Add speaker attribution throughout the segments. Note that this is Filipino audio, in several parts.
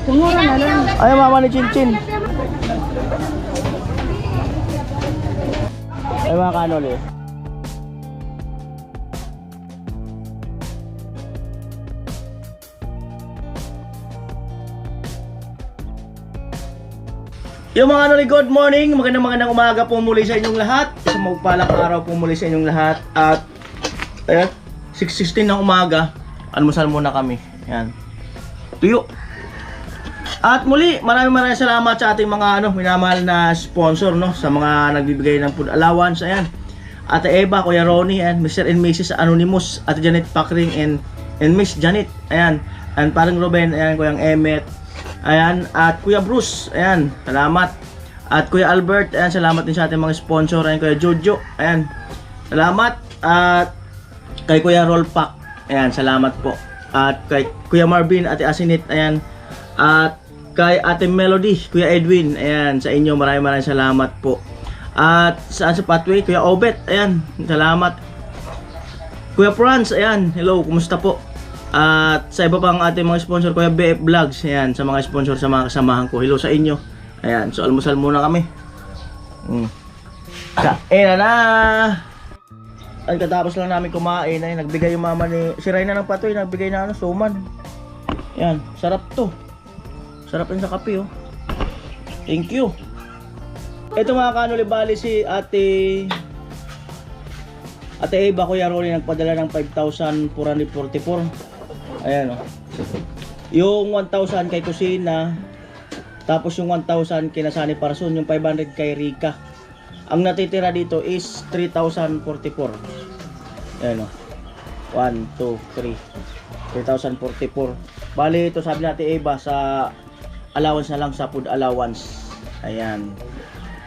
Speaker 1: Mura na lang.
Speaker 2: Ay, mama ni Chinchin. Ay, mga kanol eh. Yung mga kanol, good morning. Magandang umaga po muli sa inyong lahat. Isang magpalang araw po muli sa inyong lahat. At, ayan, 6:16 ng umaga. Almusal muna kami. Ayan. Tuyo. At muli, maraming salamat sa ating mga minamahal na sponsor, no, sa mga nagbibigay ng food allowance. Ayan. Ate Eva, Kuya Ronnie, and Mr. and Mrs. Anonymous, Ate Janet Pakring, and Miss Janet. Ayan. And parang Ruben, ayan, Kuyang Emmet. Ayan, at Kuya Bruce, ayan, salamat. At Kuya Albert, ayan, salamat din sa ating mga sponsor. Ayan, Kuya Jojo, ayan, salamat. At kay Kuya Rolpak, ayan, salamat po. At kay Kuya Marvin, Ate Asinit, ayan. At kay Ate Melody, Kuya Edwin, ayan, sa inyo maraming salamat po. At sa Pathway, Kuya Obet, ayan, salamat. Kuya Franz, ayan, hello, kumusta po? At sa iba pang ating mga sponsor, Kuya BF Vlogs, ayan, sa mga sponsor, sa mga kasamahan ko, hello sa inyo. Ayan, so almusal muna kami. Kain na! Ay, katapos lang namin kumain, ay nagbigay yung mama ni si Reyna ng Patoy, nagbigay na suman. Ayan, sarap to. Sarap din sa kape, oh. Thank you. Ito mga kanuli, bali si Ate Eva, Kuya Ronnie, nagpadala ng 5,444. Ayan, oh. Yung 1,000 kay Kusina, tapos yung 1,000 kay Nasani Parson, yung 500 kay Rika. Ang natitira dito is 3,044. Ayan, oh. 1, 2, 3 3,044. Bali ito, sabi natin Eva, sa allowance na lang, sa food allowance. Ayan.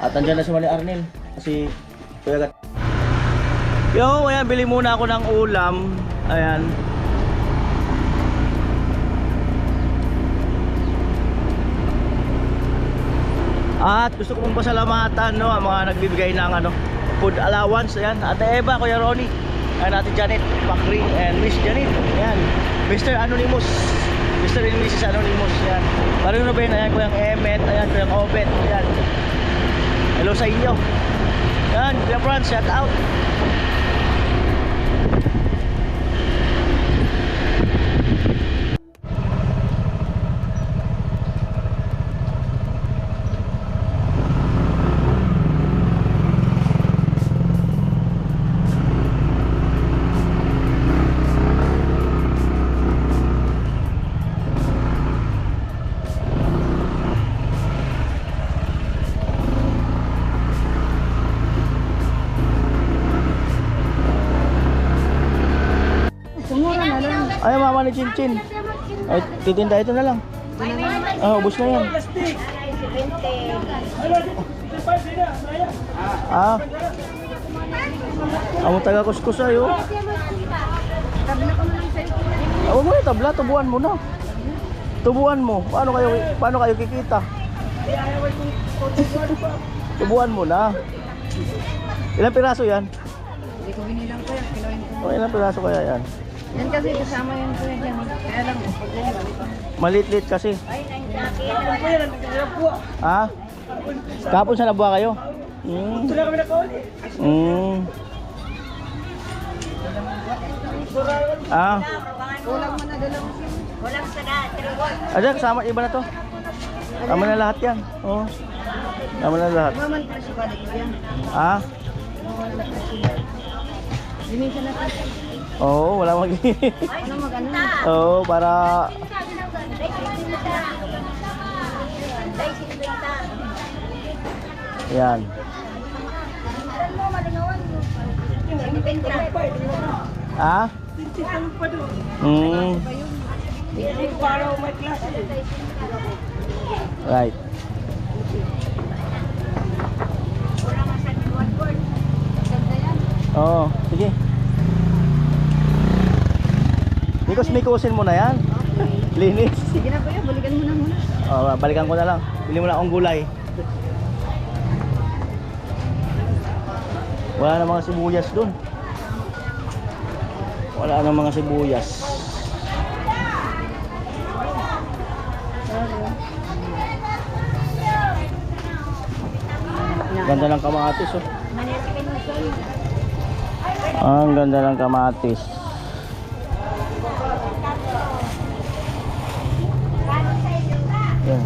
Speaker 2: At andyan na si Mali Arnel, kasi Kuya Gat. Yo, ayan, bili muna ako ng ulam. Ayan. At gusto ko pong pasalamatan, no, ang mga nagbibigay ng food allowance. Ayan, Ate Eva, Kuya Ronnie, and Ate Janet Pakring, and Miss Janet. Ayan, Mr. Anonymous, Mr. and Mrs. Anonymous. Ayan, parang Ruben, ayan, Kuyang Emmet, ayan, Kuyang Obet. Ayan, hello sa inyo. Ayan, Kuya Franz, shout out. Ay, mama ni Chinchin. Ay, titinda ito na lang. Ah, ubos na yan. Ah. Amo taga kuskus ayo. Huwag mo na tabla, tubuan mo na. Tubuan mo. Paano kayo kikita? Tubuan mo na. Ilang piraso yan?
Speaker 1: Hindi ko binilang ko yan.
Speaker 2: O, ilang piraso kaya yan?
Speaker 1: Yan kasi kasama yan ko yan. Kaya lang,
Speaker 2: Malit-lit kasi. Ah? Kapon sa nabuha kayo? Ah?
Speaker 1: kulang mo na dalawang. Kulang sa dati.
Speaker 2: Ayan, kasama iba na to. Tama na lahat yan. Oo. Tama na lahat.
Speaker 1: Maman pa siya balik ko yan.
Speaker 2: Ah?
Speaker 1: Dinisa na kasi.
Speaker 2: Oo, wala mag
Speaker 1: Ano mag-ano?
Speaker 2: Oo, para yan. Ah? Right. Oo, sige. Mikos-mikosin mo na yan. Linis.
Speaker 1: Sige na kuya, balikan mo na muna.
Speaker 2: Oh, balikan ko na lang. Bili mo na akong gulay. Wala na mga sibuyas dun. Wala na mga sibuyas. Ganda ng kamatis oh. Ang ganda ng kamatis. Yan.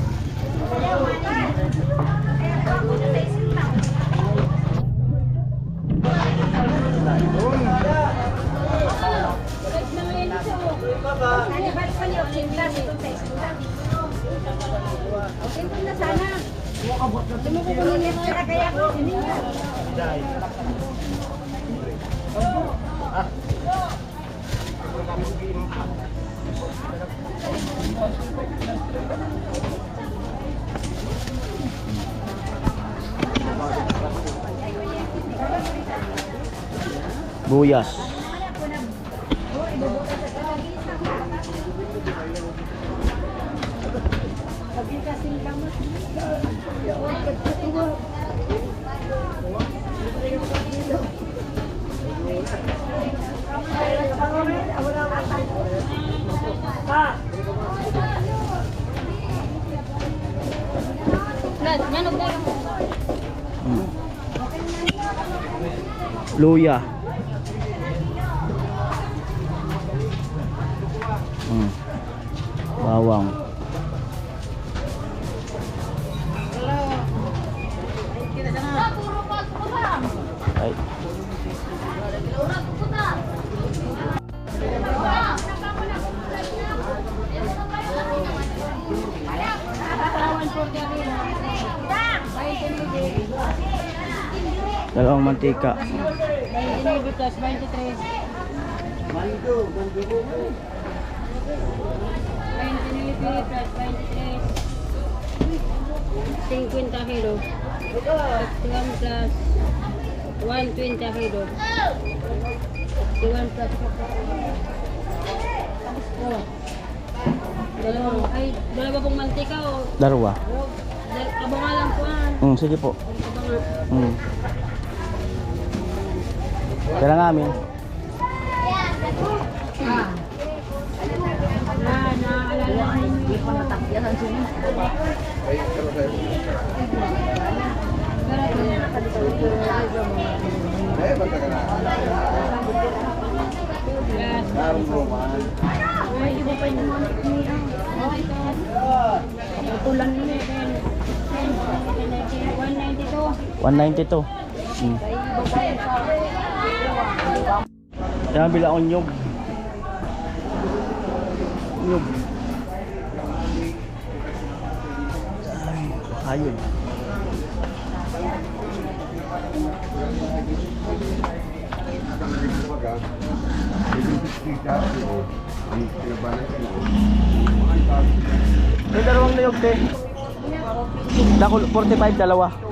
Speaker 2: Buyas. Luya. Bawang. Ay. Dalawang mantika.
Speaker 1: 29 plus 23. 29 plus 23. 50 kilo. 51 plus 120 kilo. 51 plus dalawa pong mantika o
Speaker 2: Dalawa.
Speaker 1: abangan lang po ah.
Speaker 2: Sige po.
Speaker 1: Abangan.
Speaker 2: Kaya namin.
Speaker 1: Naalala ninyo ko natakyasan sila. Ay, iba pa yung mga niya. Tulan nila din. 192.
Speaker 2: 192. Kaya bila akong nyug. Nyug. Ayun. May dalawang niyog te. Dako 45 dalawa.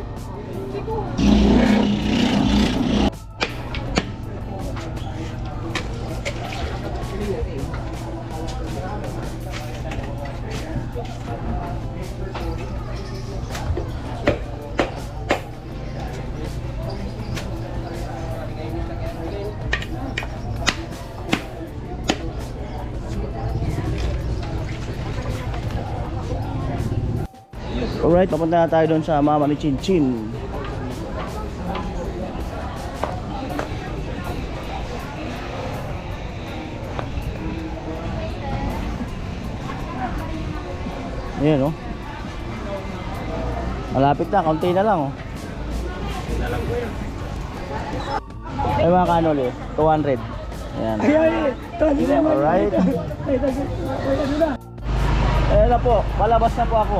Speaker 2: Alright, papunta na tayo doon sa mama ni Chin Chin. Ayan oh. Malapit na, kaunti na lang oh. Ay mga kanol eh, 200. Ayan. Alright. Ayan na po, palabas na po ako.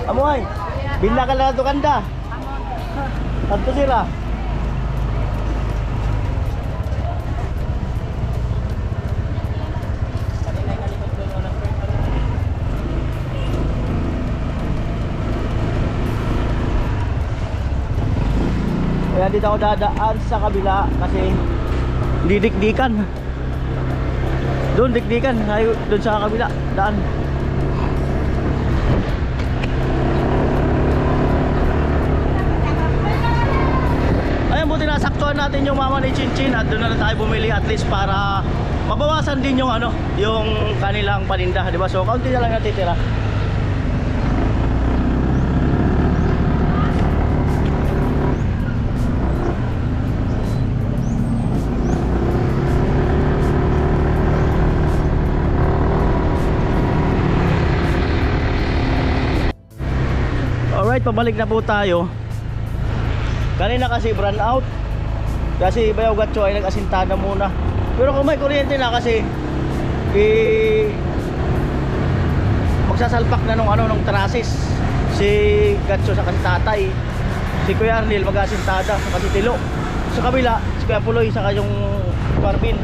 Speaker 2: Amoy, bila ka lang ito kanda. Tanto sila. Kaya dito ako dadaan sa kabila kasi didikdikan. Doon dikdikan, doon sa kabila, daan. Ayun, buti nasaktuhan natin yung mama ni Chinchin at doon na lang tayo bumili at least para mabawasan din yung ano, yung kanilang paninda, di ba? So kaunti na lang natitira. Alright, pabalik na po tayo. Kanina kasi brand out. Kasi Bayaw Gatcho ay nag-asintada muna. Pero kung may kuryente na kasi magsasalpak na nung trasis si Gatcho sa kasi tatay. Si Kuya Arnel mag-asintada sa kasi Tilo. Sa kabila, si Kuya Puloy sa yung Marvin.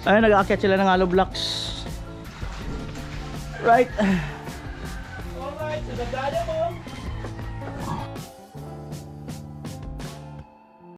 Speaker 2: Ayun, nag-aakyat sila ng hollow blocks. Right. Alright, so nagdala mo.